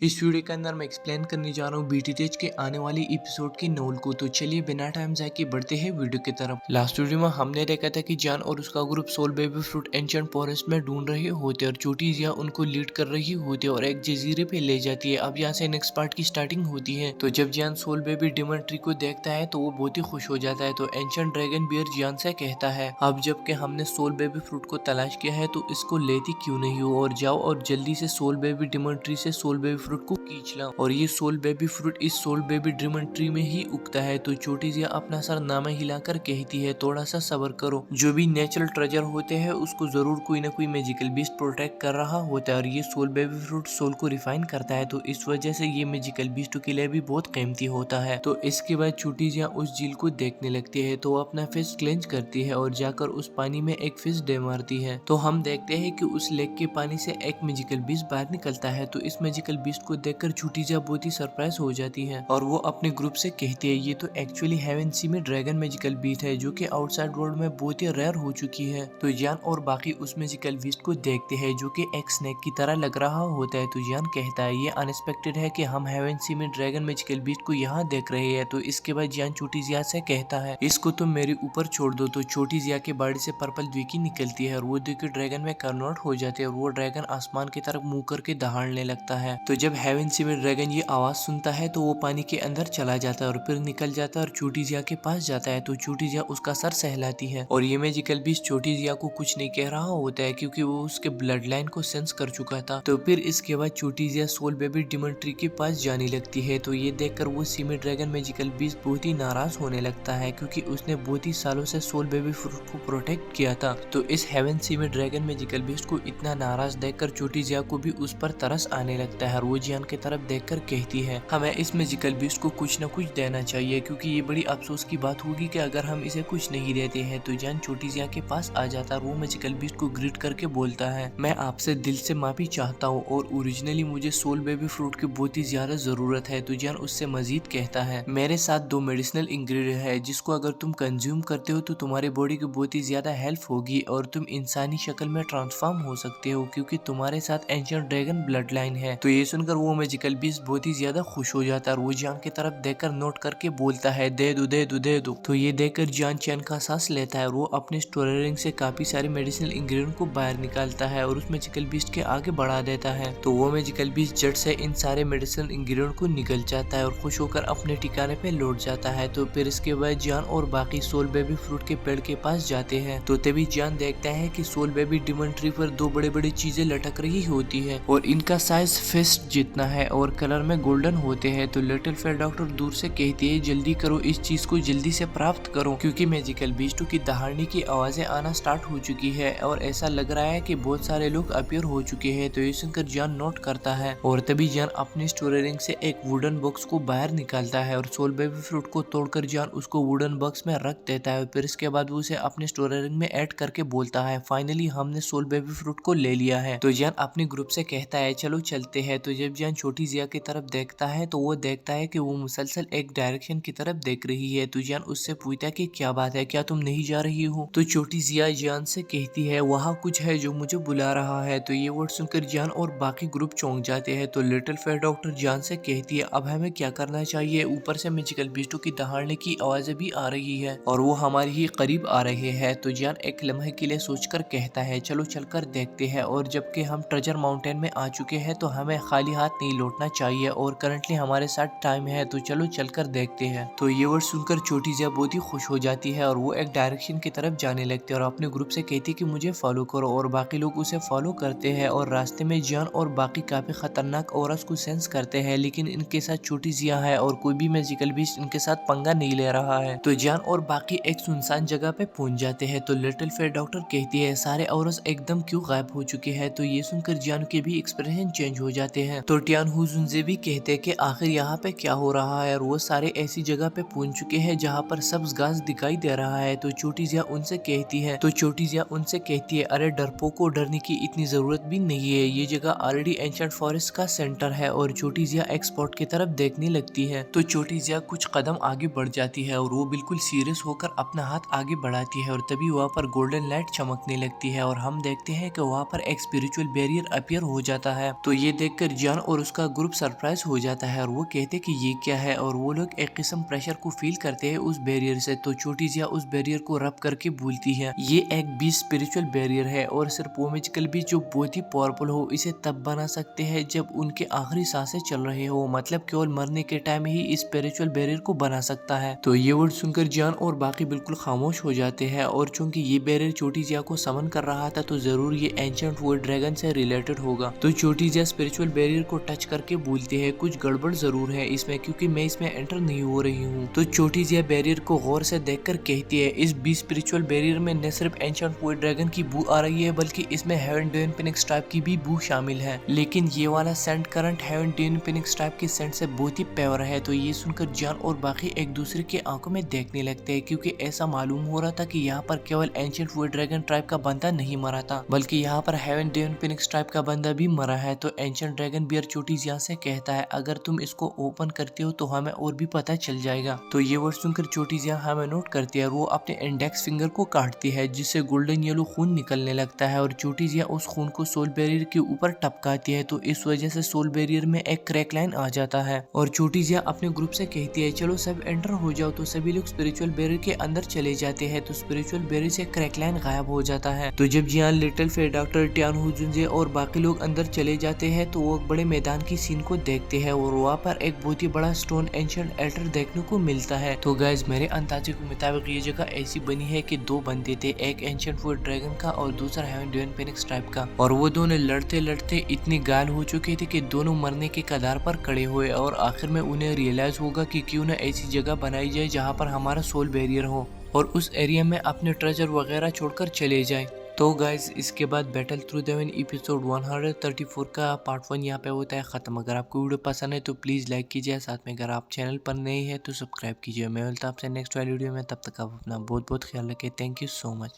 इस वीडियो के अंदर मैं एक्सप्लेन करने जा रहा हूँ बीटीएच के आने वाली एपिसोड के नोल को। तो चलिए बिना टाइम जाए के बढ़ते हैं वीडियो की तरफ। लास्ट वीडियो में हमने देखा था कि जान और उसका group soul baby fruit ancient forest में ढूंढ रहे होते और छोटी जिया उनको लीड कर रही होती है और एक जजीरे पे ले जाती है। अब यहाँ से नेक्स्ट पार्ट की स्टार्टिंग होती है। तो जब जान सोल बेबी डिमन ट्री को देखता है तो वो बहुत ही खुश हो जाता है। तो एंशिएंट ड्रैगन बियर जान से कहता है अब जबकि हमने सोल बेबी फ्रूट को तलाश किया है तो इसको लेती क्यों नहीं हो और जाओ और जल्दी से सोल बेबी डिमन ट्री से सोल बेबी फ्रूट को खींच ला। और ये सोल बेबी फ्रूट इस सोल बेबी ड्रीमन ट्री में ही उगता है। तो छोटी जिया अपना सर नामे हिलाकर कहती है थोड़ा सा सब्र करो, जो भी नेचुरल ट्रेजर होते हैं उसको जरूर कोई ना कोई मैजिकल बीस्ट प्रोटेक्ट कर रहा होता है। और ये सोल बेबी फ्रूट सोल को रिफाइन करता है तो इस वजह से ये मैजिकल बीस्ट के लिए भी बहुत कीमती होता है। तो इसके बाद छोटी जिया उस झील को देखने लगती है तो अपना फिश क्लेंज करती है और जाकर उस पानी में एक फिश डे मारती है। तो हम देखते हैं कि उस लेक के पानी से एक मैजिकल बीस्ट बाहर निकलता है। तो इस मैजिकल बीस्ट को देखकर छोटी जिया बहुत ही सरप्राइज हो जाती है और वो अपने ग्रुप से कहती है ये तो एक्चुअली हेवन सी में ड्रैगन मैजिकल बीस्ट है जो कि आउटसाइड वर्ल्ड में बहुत ही रेयर हो चुकी है। तो जान और बाकी उस मैजिकल बीस्ट को देखते हैं जो कि एक स्नेक की तरह लग रहा होता है। तो जान कहता है ये अनएक्सपेक्टेड है कि हम हेवन सी में ड्रैगन मैजिकल बीस्ट को यहाँ देख रहे हैं। तो इसके बाद जान छोटी जिया से कहता है इसको तो मेरे ऊपर छोड़ दो। तो छोटी जिया के बॉडी से पर्पल द्विकी निकलती है और वो द्विकी ड्रैगन में कन्वर्ट हो जाते हैं और वो ड्रैगन आसमान की तरफ मुंह करके दहाड़ने लगता है। तो जब हेवन सी में ड्रैगन ये आवाज सुनता है तो वो पानी के अंदर चला जाता है और फिर निकल जाता है और छोटी जिया के पास जाता है। तो छोटी जिया उसका सर सहलाती है और ये मैजिकल बीस्ट छोटी जिया को कुछ नहीं कह रहा होता है क्योंकि वो उसके ब्लड लाइन को सेंस कर चुका था। तो फिर इसके बाद छोटी जिया सोल बेबी डिमन ट्री के पास जाने लगती है। तो ये देखकर वो सीमी ड्रैगन मैजिकल बीस्ट बहुत ही नाराज होने लगता है क्योंकि उसने बहुत ही सालों से सोल बेबी फ्रूट को प्रोटेक्ट किया था। तो इस हेवन सी में ड्रैगन मैजिकल बीस्ट को इतना नाराज देखकर छोटी जिया को भी उस पर तरस आने लगता है और वो जियान की तरफ देखकर कहती है हमें इस मैजिकल बीस्ट को कुछ न कुछ देना चाहिए क्योंकि ये बड़ी अफसोस की बात होगी कि अगर हम इसे कुछ नहीं देते हैं। तो जान छोटी जिया के पास आ जाता है और वो मैजिकल बीस्ट को ग्रीट करके बोलता है मैं आपसे दिल से माफी चाहता हूँ और ओरिजिनली मुझे सोल बेबी फ्रूट की बहुत ही ज्यादा जरूरत है। तो जान उससे मजीद कहता है मेरे साथ 2 मेडिसिनल इंग्रेडिएंट है जिसको अगर तुम कंज्यूम करते हो तो तुम्हारी बॉडी की बहुत ही ज्यादा हेल्प होगी और तुम इंसानी शक्ल में ट्रांसफॉर्म हो सकते हो क्योंकि तुम्हारे साथ एंशिएंट ड्रैगन ब्लड लाइन है। तो ये सुनकर वो मैजिकल बीस्ट बहुत ही ज्यादा खुश हो जाता है और वो जान की तरफ देखकर नोट करके बोलता है दे दो दे दो दे दो। तो ये देखकर जान चैन का सांस लेता है और वो अपने स्टोरेज से काफी सारे मेडिसिनल इंग्रेडिएंट को बाहर निकालता है और उस मैजिकल बीस्ट के आगे बढ़ा देता है। तो वो मैजिकल बीस्ट जट से इन सारे मेडिसिनल इंग्रेडिएंट को निकल जाता है और खुश होकर अपने ठिकाने पे लौट जाता है। तो फिर इसके बाद जान और बाकी सोल बेबी फ्रूट के पेड़ के पास जाते हैं। तो तभी जान देखता है कि सोल बेबी डिमन ट्री पर 2 बड़े बड़े चीजें लटक रही होती है और इनका साइज फिस्ट जितना है और कलर में गोल्डन होते हैं। तो लिटिल फेयर डॉक्टर दूर से कहती है जल्दी करो, इस चीज को जल्दी से प्राप्त करो क्योंकि मैजिकल बीस्टों की दहाड़ने की आवाजें आना स्टार्ट हो चुकी है और ऐसा लग रहा है कि बहुत सारे लोग अपीयर हो चुके हैं। तो ये सुनकर जान नोट करता है और तभी जान अपने स्टोरेज से एक वुडन बॉक्स को बाहर निकालता है और सोल बेबी फ्रूट को तोड़कर जान उसको वुडन बॉक्स में रख देता है। फिर इसके बाद वो उसे अपने स्टोरेज में ऐड करके बोलता है फाइनली हमने सोल बेबी फ्रूट को ले लिया है। तो जान अपने ग्रुप से कहता है चलो चलते हैं। तो जब जान छोटी जिया की तरफ देखता है तो वो देखता है कि वो मुसलसल एक डायरेक्शन की तरफ देख रही है। तो जान उससे पूछता है कि क्या बात है, क्या तुम नहीं जा रही हो? तो छोटी जिया जान से कहती है वहाँ कुछ है जो मुझे बुला रहा है। तो ये वर्ड सुनकर जान और बाकी ग्रुप चौंक जाते हैं। तो लिटिल फेयर डॉक्टर जान से कहती है अब हमें क्या करना चाहिए, ऊपर से मैजिकल बीस्टों की दहाड़ने की आवाजें भी आ रही है और वो हमारे ही करीब आ रहे हैं। तो जान एक लम्हे के लिए सोचकर कहता है चलो चलकर देखते हैं और जबकि हम ट्रेजर माउंटेन में आ चुके हैं तो हमें खाली हाथ नहीं लौटना चाहिए और करंटली हमारे साथ टाइम है तो चलो चलकर देखते हैं। तो ये वर्ड सुनकर छोटी जिया बहुत ही खुश हो जाती है और वो एक डायरेक्शन की तरफ जाने लगती है और अपने ग्रुप से कहती है कि मुझे फॉलो करो और बाकी लोग उसे फॉलो करते हैं और रास्ते में जान और बाकी काफी खतरनाक औरत को सेंस करते हैं लेकिन इनके साथ छोटी जिया है और कोई भी मैजिकल बीस्ट इनके साथ पंगा नहीं ले रहा है। तो जान और बाकी एक सुनसान जगह पे पहुंच जाते हैं। तो लिटिल फेयर डॉक्टर कहती है सारे औरत एकदम क्यों गायब हो चुके हैं। तो ये सुनकर जान के भी एक्सप्रेशन चेंज हो जाते हैं। तो टियान हुजुनजे भी कहते हैं कि आखिर यहाँ पे क्या हो रहा है और वो सारे ऐसी जगह पे पहुंच चुके हैं जहाँ पर सब्ज घास दिखाई दे रहा है। तो छोटी जिया उनसे कहती है अरे डरपोक को डरने की इतनी जरूरत भी नहीं है, ये जगह ऑलरेडी एंशिएंट फॉरेस्ट का सेंटर है। और छोटी जिया एक स्पॉट की तरफ देखने लगती है। तो छोटी जिया कुछ कदम आगे बढ़ जाती है और वो बिल्कुल सीरियस होकर अपना हाथ आगे बढ़ाती है और तभी वहाँ पर गोल्डन लाइट चमकने लगती है और हम देखते हैं कि वहाँ पर एक स्पिरिचुअल बैरियर अपीयर हो जाता है। तो ये देखकर जान और उसका ग्रुप सरप्राइज हो जाता है और वो कहते कि ये क्या है, और वो लोग एक किस्म प्रेशर को फील करते हैं उस बैरियर से। तो छोटी जिया उस बैरियर को रब करके बोलती है ये एक भी स्पिरिचुअल बैरियर है और सिर्फ वो मैजिकल भी जो बहुत ही पावरफुल हो इसे तब बना सकते हैं जब उनके आखिरी सांसें चल रहे हो, मतलब केवल मरने के टाइम ही इस स्पिरिचुअल बैरियर को बना सकता है। तो ये वर्ड सुनकर जान और बाकी बिल्कुल खामोश हो जाते हैं, और चूंकि ये बैरियर छोटी जिया को समन कर रहा था तो जरूर ये एंशिएंट वर्ड ड्रैगन से रिलेटेड होगा। तो छोटी जिया स्पिरिचुअल बैरियर को टच करके बोलती है कुछ गड़बड़ जरूर है इसमें, क्योंकि मैं इसमें एंटर नहीं हो रही हूँ। तो छोटी जिया बैरियर को गौर से देखकर कहती है इस बी स्पिरिचुअल बैरियर में न सिर्फ एंशिएंट वर्ड ड्रैगन की बू आ रही है बल्कि इसमें हेवन ड्यून फिनिक्स टाइप की भी बू शामिल है, लेकिन ये वाला scent current heaven dune phoenix type के सेंट से बहुत ही प्योर है। तो ये सुनकर जान और बाकी एक दूसरे के आंखों में देखने लगते हैं, क्योंकि ऐसा मालूम हो रहा था कि यहाँ पर केवल एंशिएंट वर्ड ड्रैगन ट्राइब का बंदा नहीं मरा था बल्कि यहाँ पर हेवन ड्यून फिनिक्स टाइप का बंदा भी मरा है। तो एंशिएंट ड्रैगन बियर छोटी जिया से कहता है अगर तुम इसको ओपन करते हो तो हमें और भी पता चल जाएगा। तो ये वर्ड सुनकर छोटी जिया हमें नोट करती है और वो अपने इंडेक्स फिंगर को काटती है जिससे गोल्डन येलो खून निकलने लगता है, और छोटी जिया उस खून को सोल बैरियर के ऊपर टपकाती है। तो इस वजह से सोल बैरियर में एक क्रैक लाइन आ जाता है और छोटी जिया अपने ग्रुप से कहती है चलो सब एंटर हो जाओ। तो सभी लोग स्पिरिचुअल बैरियर के अंदर चले जाते हैं। तो स्पिरिचुअल बैरियर से क्रैक लाइन गायब हो जाता है। तो जब जियान, लिटिल फे, डॉक्टर टियान हुजुनजे और बाकी लोग अंदर चले जाते हैं तो वो एक बड़े मैदान की सीन को देखते हैं और वहाँ पर एक बहुत ही बड़ा स्टोन एंशिएंट एल्टर देखने को मिलता है। तो गाइस मेरे अंदाजे के मुताबिक ये जगह ऐसी बनी है कि दो बंदे थे, एक एंशिएंट वर्ड ड्रैगन का और दूसरा हेवन ड्यून फिनिक्स टाइप का, और वो दोनों लड़ते लड़ते इतनी घायल हो चुके थे कि दोनों मरने के कगार पर खड़े हुए, और आखिर में उन्हें रियलाइज होगा कि क्यों ना ऐसी जगह बनाई जाए जहाँ पर हमारा सोल बैरियर हो और उस एरिया में अपने ट्रेजर वगैरह छोड़कर चले जाए। तो गाइज इसके बाद बैटल थ्रू देवन एपिसोड 134 का पार्ट 1 यहाँ पे होता है खत्म। अगर आपको वीडियो पसंद है तो प्लीज़ लाइक कीजिए, साथ में अगर आप चैनल पर नए हैं तो सब्सक्राइब कीजिए। मैं मिलता हूँ आपसे नेक्स्ट वाली वीडियो में, तब तक आप अपना बहुत बहुत ख्याल रखें। Thank you so much.